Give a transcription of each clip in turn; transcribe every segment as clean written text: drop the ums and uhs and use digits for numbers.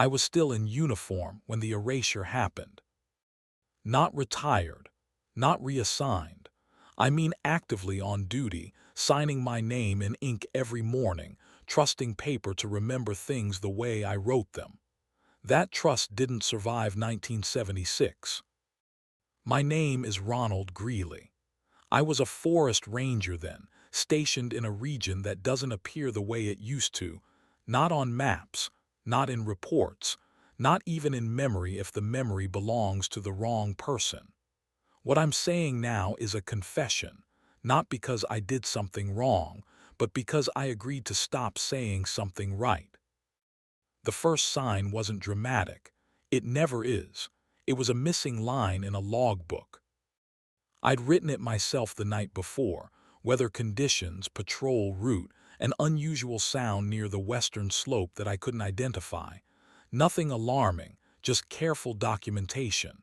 I was still in uniform when the erasure happened. Not retired, not reassigned. I mean actively on duty, signing my name in ink every morning, trusting paper to remember things the way I wrote them. That trust didn't survive 1976. My name is Ronald Greeley. I was a forest ranger then, stationed in a region that doesn't appear the way it used to, not on maps, not in reports, not even in memory if the memory belongs to the wrong person. What I'm saying now is a confession, not because I did something wrong, but because I agreed to stop saying something right. The first sign wasn't dramatic. It never is. It was a missing line in a logbook. I'd written it myself the night before: weather conditions, patrol route, an unusual sound near the western slope that I couldn't identify. Nothing alarming, just careful documentation.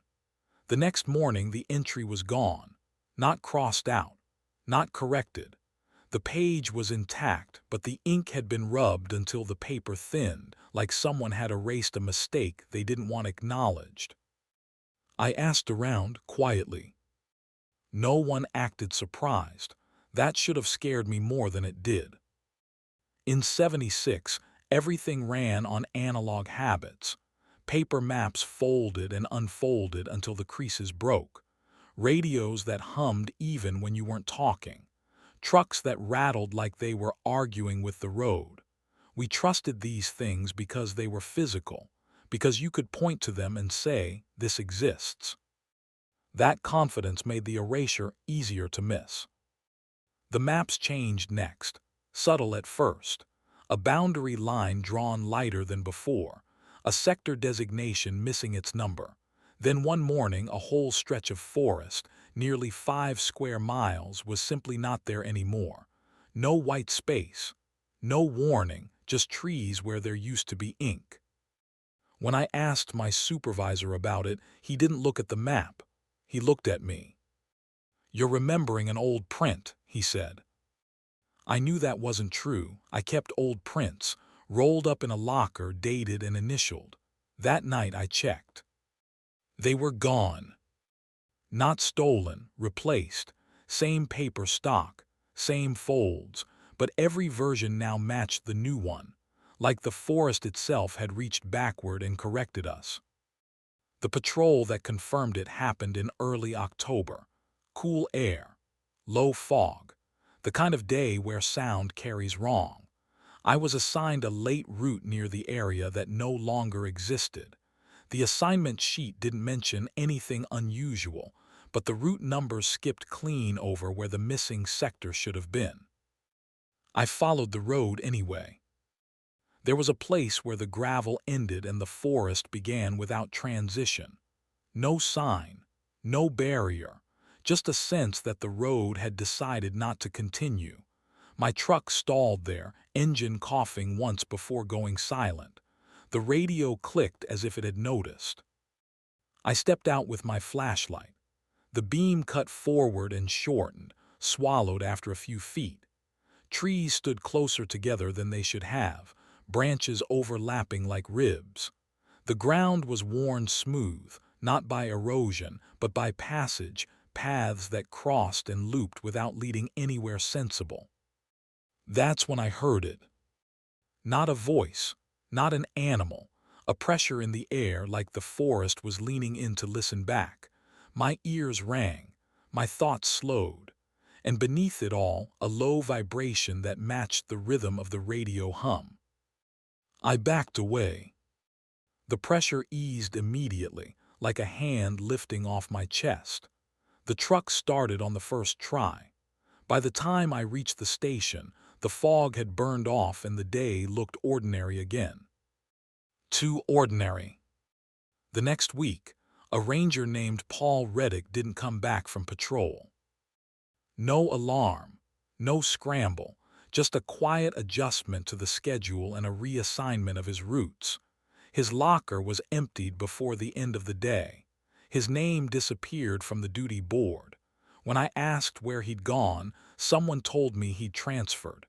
The next morning the entry was gone, not crossed out, not corrected. The page was intact, but the ink had been rubbed until the paper thinned, like someone had erased a mistake they didn't want acknowledged. I asked around quietly. No one acted surprised. That should have scared me more than it did. In '76, everything ran on analog habits. Paper maps folded and unfolded until the creases broke. Radios that hummed even when you weren't talking. Trucks that rattled like they were arguing with the road. We trusted these things because they were physical, because you could point to them and say, "This exists." That confidence made the erasure easier to miss. The maps changed next, subtle at first. A boundary line drawn lighter than before, a sector designation missing its number. Then one morning a whole stretch of forest, nearly 5 square miles, was simply not there anymore. No white space, no warning, just trees where there used to be ink. When I asked my supervisor about it, he didn't look at the map. He looked at me. "You're remembering an old print," he said. I knew that wasn't true. I kept old prints, rolled up in a locker, dated and initialed. That night I checked. They were gone. Not stolen, replaced. Same paper stock, same folds, but every version now matched the new one, like the forest itself had reached backward and corrected us. The patrol that confirmed it happened in early October. Cool air, low fog, the kind of day where sound carries wrong. I was assigned a late route near the area that no longer existed. The assignment sheet didn't mention anything unusual, but the route numbers skipped clean over where the missing sector should have been. I followed the road anyway. There was a place where the gravel ended and the forest began without transition. No sign, no barrier, just a sense that the road had decided not to continue. My truck stalled there, engine coughing once before going silent. The radio clicked as if it had noticed. I stepped out with my flashlight. The beam cut forward and shortened, swallowed after a few feet. Trees stood closer together than they should have, branches overlapping like ribs. The ground was worn smooth, not by erosion, but by passage, paths that crossed and looped without leading anywhere sensible. That's when I heard it. Not a voice, not an animal, a pressure in the air like the forest was leaning in to listen back. My ears rang, my thoughts slowed, and beneath it all, a low vibration that matched the rhythm of the radio hum. I backed away. The pressure eased immediately, like a hand lifting off my chest. The truck started on the first try. By the time I reached the station, the fog had burned off and the day looked ordinary again. Too ordinary. The next week, a ranger named Paul Reddick didn't come back from patrol. No alarm, no scramble, just a quiet adjustment to the schedule and a reassignment of his routes. His locker was emptied before the end of the day. His name disappeared from the duty board. When I asked where he'd gone, someone told me he'd transferred.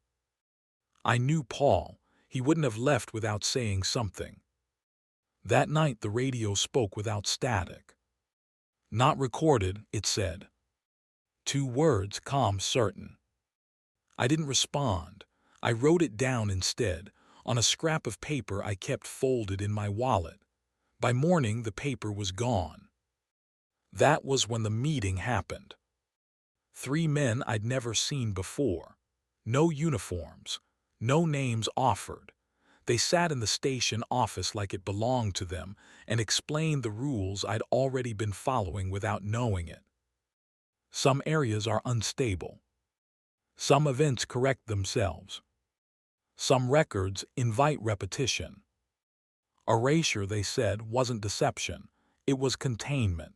I knew Paul. He wouldn't have left without saying something. That night the radio spoke without static. Not recorded, it said. 2 words, calm, certain. I didn't respond. I wrote it down instead, on a scrap of paper I kept folded in my wallet. By morning the paper was gone. That was when the meeting happened. 3 men I'd never seen before. No uniforms. No names offered. They sat in the station office like it belonged to them and explained the rules I'd already been following without knowing it. Some areas are unstable. Some events correct themselves. Some records invite repetition. Erasure, they said, wasn't deception. It was containment.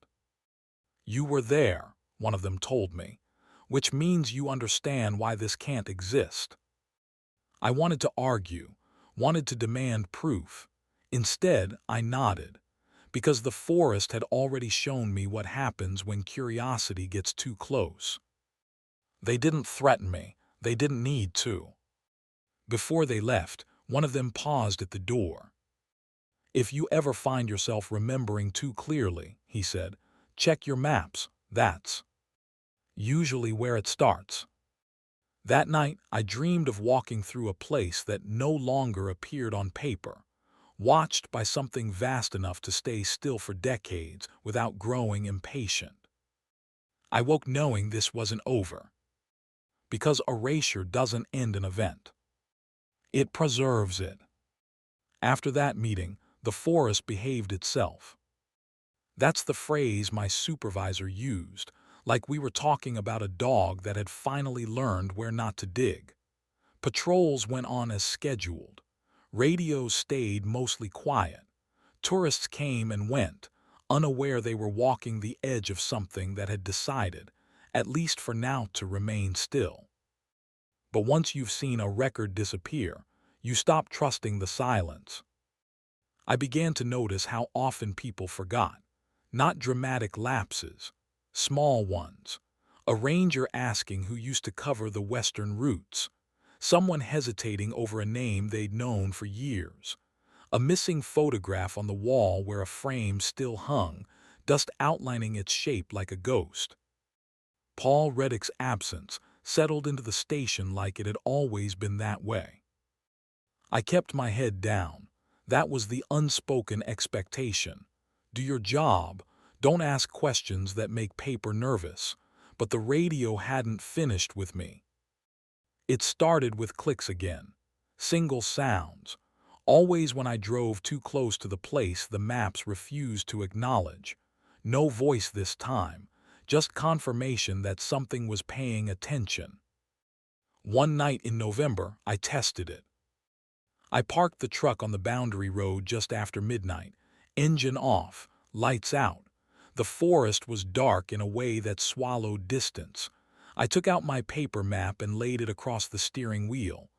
You were there, one of them told me, which means you understand why this can't exist. I wanted to argue, wanted to demand proof. Instead, I nodded, because the forest had already shown me what happens when curiosity gets too close. They didn't threaten me. They didn't need to. Before they left, one of them paused at the door. If you ever find yourself remembering too clearly, he said, check your maps. That's usually where it starts. That night, I dreamed of walking through a place that no longer appeared on paper, watched by something vast enough to stay still for decades without growing impatient. I woke knowing this wasn't over, because erasure doesn't end an event. It preserves it. After that meeting, the forest behaved itself. That's the phrase my supervisor used, like we were talking about a dog that had finally learned where not to dig. Patrols went on as scheduled. Radios stayed mostly quiet. Tourists came and went, unaware they were walking the edge of something that had decided, at least for now, to remain still. But once you've seen a record disappear, you stop trusting the silence. I began to notice how often people forgot. Not dramatic lapses, small ones. A ranger asking who used to cover the western routes. Someone hesitating over a name they'd known for years. A missing photograph on the wall where a frame still hung, dust outlining its shape like a ghost. Paul Reddick's absence settled into the station like it had always been that way. I kept my head down. That was the unspoken expectation. Do your job. Don't ask questions that make paper nervous. But the radio hadn't finished with me. It started with clicks again. Single sounds. Always when I drove too close to the place the maps refused to acknowledge. No voice this time. Just confirmation that something was paying attention. One night in November, I tested it. I parked the truck on the boundary road just after midnight. Engine off, lights out. The forest was dark in a way that swallowed distance. I took out my paper map and laid it across the steering wheel.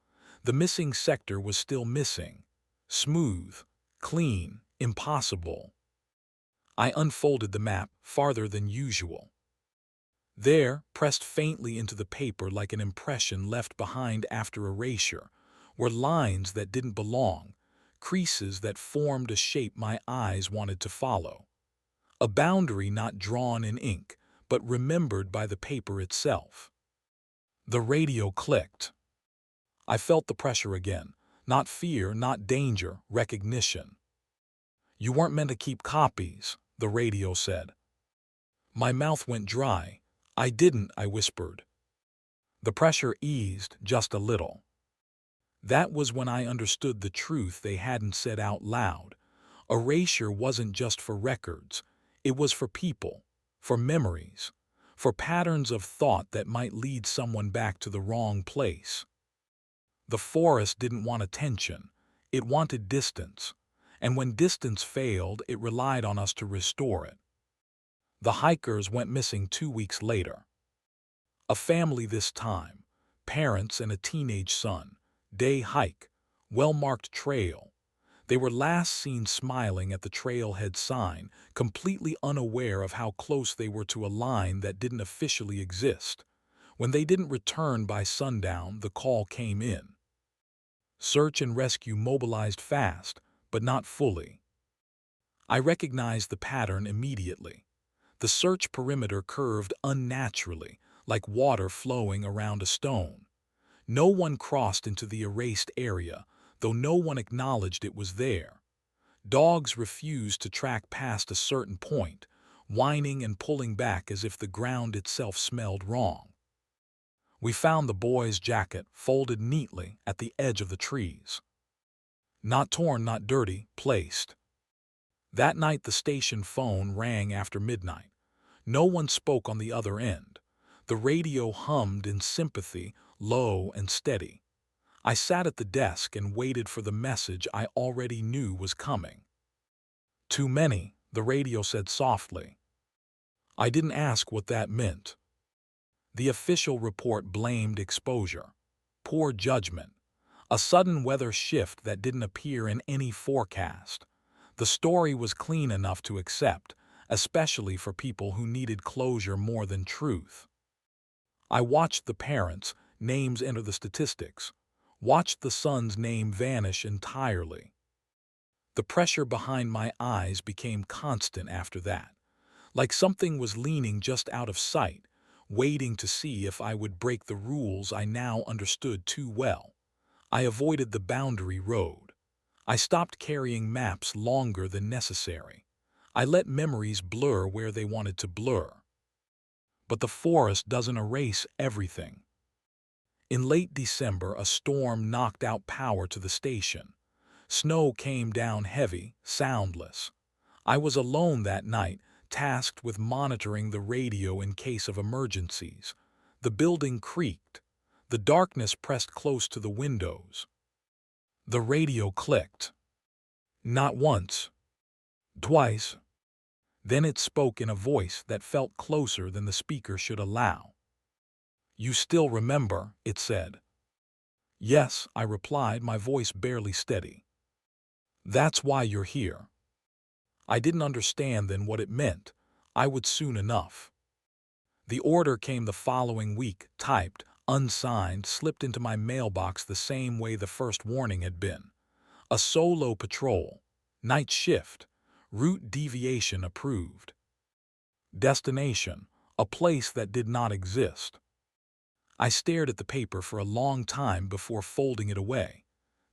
The missing sector was still missing. Smooth, clean, impossible. I unfolded the map farther than usual. There, pressed faintly into the paper like an impression left behind after erasure, were lines that didn't belong, creases that formed a shape my eyes wanted to follow. A boundary not drawn in ink, but remembered by the paper itself. The radio clicked. I felt the pressure again. Not fear, not danger, recognition. You weren't meant to keep copies, the radio said. My mouth went dry. I didn't, I whispered. The pressure eased just a little. That was when I understood the truth they hadn't said out loud. Erasure wasn't just for records. It was for people, for memories, for patterns of thought that might lead someone back to the wrong place. The forest didn't want attention. It wanted distance. And when distance failed, it relied on us to restore it. The hikers went missing 2 weeks later. A family this time, parents and a teenage son. Day hike, well-marked trail. They were last seen smiling at the trailhead sign, completely unaware of how close they were to a line that didn't officially exist. When they didn't return by sundown, the call came in. Search and rescue mobilized fast, but not fully. I recognized the pattern immediately. The search perimeter curved unnaturally, like water flowing around a stone. No one crossed into the erased area, though no one acknowledged it was there. Dogs refused to track past a certain point, whining and pulling back as if the ground itself smelled wrong. We found the boy's jacket folded neatly at the edge of the trees. Not torn, not dirty, placed. That night the station phone rang after midnight. No one spoke on the other end. The radio hummed in sympathy, low and steady. I sat at the desk and waited for the message I already knew was coming. "Too many," the radio said softly. I didn't ask what that meant. The official report blamed exposure, poor judgment, a sudden weather shift that didn't appear in any forecast. The story was clean enough to accept, especially for people who needed closure more than truth. I watched the parents' names enter the statistics, watched the son's name vanish entirely. The pressure behind my eyes became constant after that, like something was leaning just out of sight, waiting to see if I would break the rules I now understood too well. I avoided the boundary road. I stopped carrying maps longer than necessary. I let memories blur where they wanted to blur. But the forest doesn't erase everything. In late December, a storm knocked out power to the station. Snow came down heavy, soundless. I was alone that night, tasked with monitoring the radio in case of emergencies. The building creaked. The darkness pressed close to the windows. The radio clicked. Not once. Twice. Then it spoke in a voice that felt closer than the speaker should allow. "You still remember," it said. "Yes," I replied, my voice barely steady. "That's why you're here." I didn't understand then what it meant. I would soon enough. The order came the following week, typed, unsigned, slipped into my mailbox the same way the first warning had been. A solo patrol. Night shift. Route deviation approved. Destination. A place that did not exist. I stared at the paper for a long time before folding it away.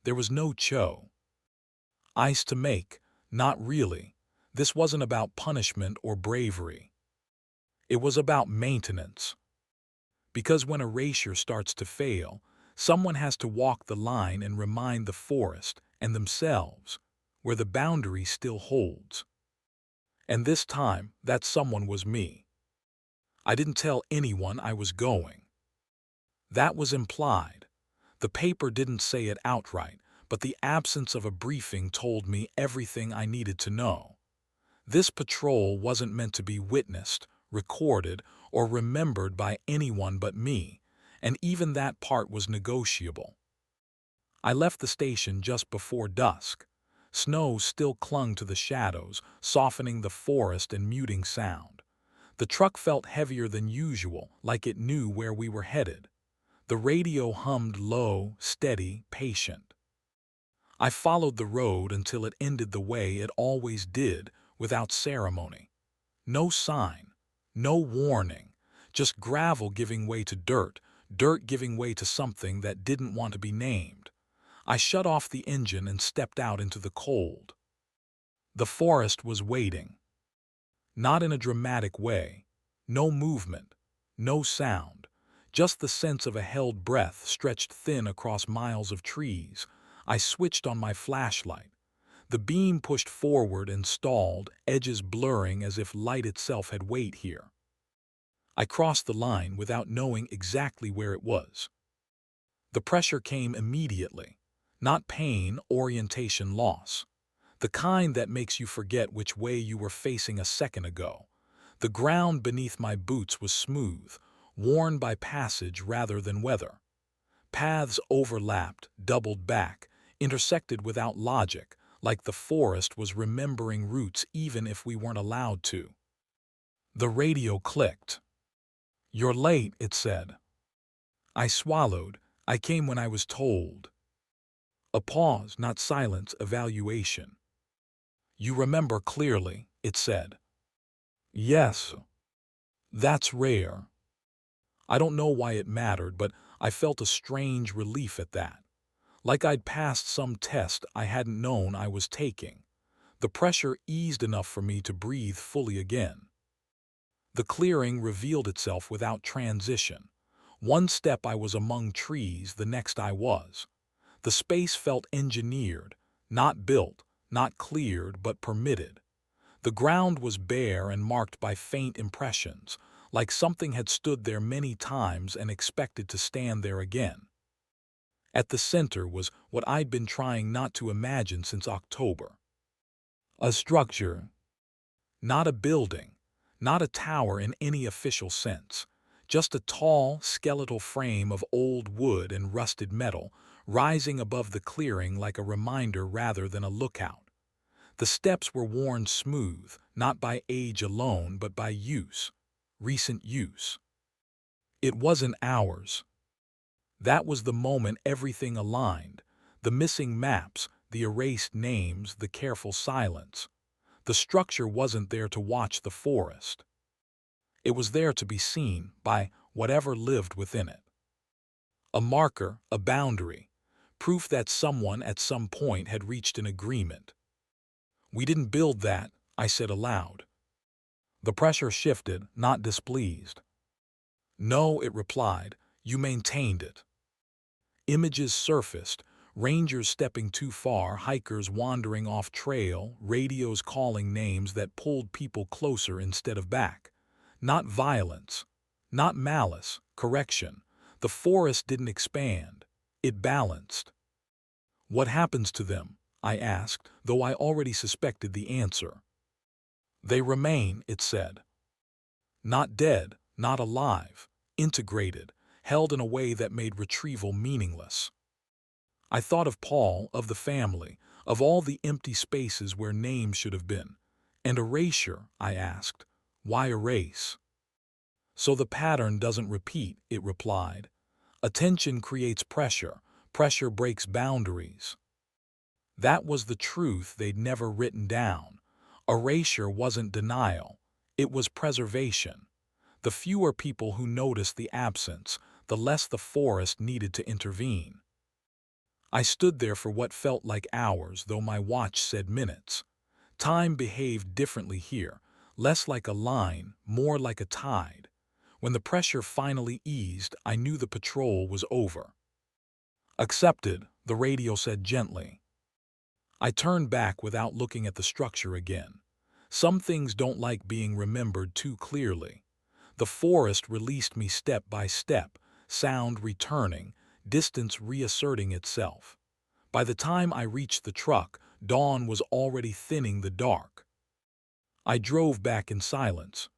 There was no cho. Ice to make. Not really. This wasn't about punishment or bravery. It was about maintenance. Because when erasure starts to fail, someone has to walk the line and remind the forest and themselves where the boundary still holds. And this time, that someone was me. I didn't tell anyone I was going. That was implied. The paper didn't say it outright, but the absence of a briefing told me everything I needed to know. This patrol wasn't meant to be witnessed, recorded, or remembered by anyone but me, and even that part was negotiable. I left the station just before dusk. Snow still clung to the shadows, softening the forest and muting sound. The truck felt heavier than usual, like it knew where we were headed. The radio hummed low, steady, patient. I followed the road until it ended the way it always did, without ceremony. No sign, no warning, just gravel giving way to dirt, dirt giving way to something that didn't want to be named. I shut off the engine and stepped out into the cold. The forest was waiting. Not in a dramatic way. No movement, no sound, just the sense of a held breath stretched thin across miles of trees. I switched on my flashlight. The beam pushed forward and stalled, edges blurring as if light itself had weight here. I crossed the line without knowing exactly where it was. The pressure came immediately. Not pain, orientation loss. The kind that makes you forget which way you were facing a second ago. The ground beneath my boots was smooth, worn by passage rather than weather. Paths overlapped, doubled back, intersected without logic, like the forest was remembering routes even if we weren't allowed to. The radio clicked. "You're late," it said. I swallowed. I came when I was told. A pause, not silence, evaluation. You remember clearly, it said. Yes, that's rare. I don't know why it mattered, but I felt a strange relief at that. Like I'd passed some test I hadn't known I was taking. The pressure eased enough for me to breathe fully again. The clearing revealed itself without transition. One step I was among trees, the next I was. The space felt engineered, not built, not cleared, but permitted. The ground was bare and marked by faint impressions, like something had stood there many times and expected to stand there again. At the center was what I'd been trying not to imagine since October. A structure. Not a building, not a tower in any official sense, just a tall, skeletal frame of old wood and rusted metal, rising above the clearing like a reminder rather than a lookout. The steps were worn smooth, not by age alone, but by use, recent use. It wasn't ours. That was the moment everything aligned, the missing maps, the erased names, the careful silence. The structure wasn't there to watch the forest. It was there to be seen by whatever lived within it. A marker, a boundary, proof that someone at some point had reached an agreement. We didn't build that, I said aloud. The pressure shifted, not displeased. No, it replied, you maintained it. Images surfaced, rangers stepping too far, hikers wandering off trail, radios calling names that pulled people closer instead of back. Not violence, not malice, correction. The forest didn't expand. It balanced. What happens to them? I asked, though I already suspected the answer. They remain, it said. Not dead, not alive, integrated, held in a way that made retrieval meaningless. I thought of Paul, of the family, of all the empty spaces where names should have been. And erasure, I asked. Why erase? So the pattern doesn't repeat, it replied. Attention creates pressure. Pressure breaks boundaries. That was the truth they'd never written down. Erasure wasn't denial. It was preservation. The fewer people who noticed the absence, the less the forest needed to intervene. I stood there for what felt like hours, though my watch said minutes. Time behaved differently here, less like a line, more like a tide. When the pressure finally eased, I knew the patrol was over. Accepted, the radio said gently. I turned back without looking at the structure again. Some things don't like being remembered too clearly. The forest released me step by step, sound returning, distance reasserting itself. By the time I reached the truck, dawn was already thinning the dark. I drove back in silence.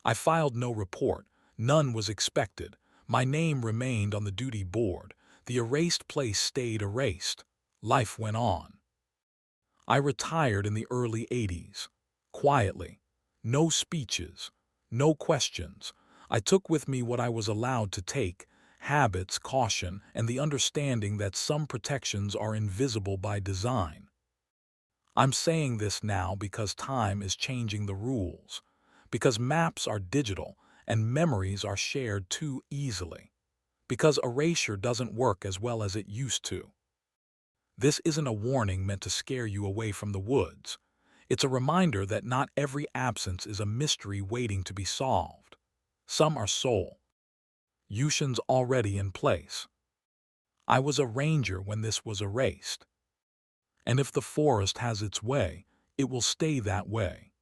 I filed no report. None was expected. My name remained on the duty board. The erased place stayed erased. Life went on. I retired in the early 80s. Quietly. No speeches. No questions. I took with me what I was allowed to take: habits, caution, and the understanding that some protections are invisible by design. I'm saying this now because time is changing the rules, because maps are digital and memories are shared too easily, because erasure doesn't work as well as it used to. This isn't a warning meant to scare you away from the woods. It's a reminder that not every absence is a mystery waiting to be solved. Some are soul. Yushin's already in place. I was a ranger when this was erased. And if the forest has its way, it will stay that way.